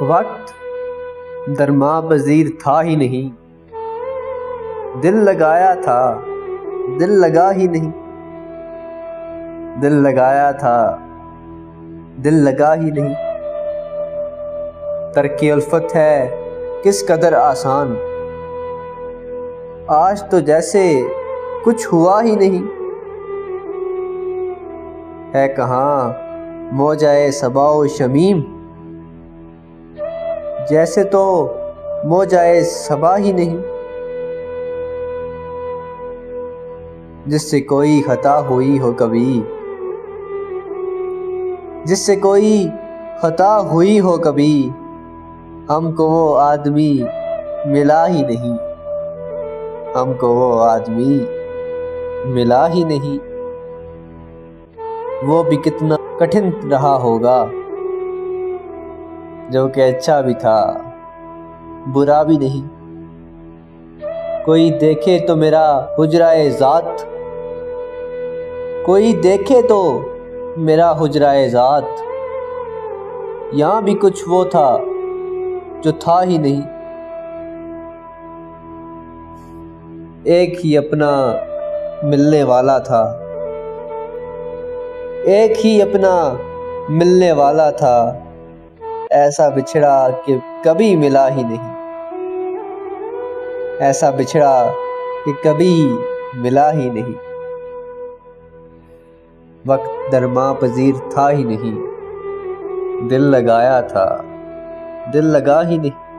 وقت درماں پذیر تھا ہی نہیں، دل لگایا تھا دل لگا ہی نہیں، دل لگایا تھا دل لگا ہی نہیں۔ ترک الفت ہے کس قدر آسان، آج تو جیسے کچھ ہوا ہی نہیں۔ ہے کہاں موجۂ صبا و شمیم، جیسے تو موجۂ صبا ہی نہیں۔ جس سے کوئی خطا ہوئی ہو کبھی، جس سے کوئی خطا ہوئی ہو کبھی، ہم کو وہ آدمی ملا ہی نہیں، ہم کو وہ آدمی ملا ہی نہیں۔ وہ بھی کتنا کٹھن رہا ہوگا، جو کہ اچھا بھی تھا برا بھی نہیں۔ کوئی دیکھے تو میرا حجرۂ ذات، کوئی دیکھے تو میرا حجرۂ ذات، یہاں بھی کچھ وہ تھا جو تھا ہی نہیں۔ ایک ہی اپنا ملنے والا تھا، ایک ہی اپنا ملنے والا تھا، ایسا بچھڑا کہ کبھی ملا ہی نہیں، ایسا بچھڑا کہ کبھی ملا ہی نہیں۔ وقت درماں پذیر تھا ہی نہیں، دل لگایا تھا دل لگا ہی نہیں۔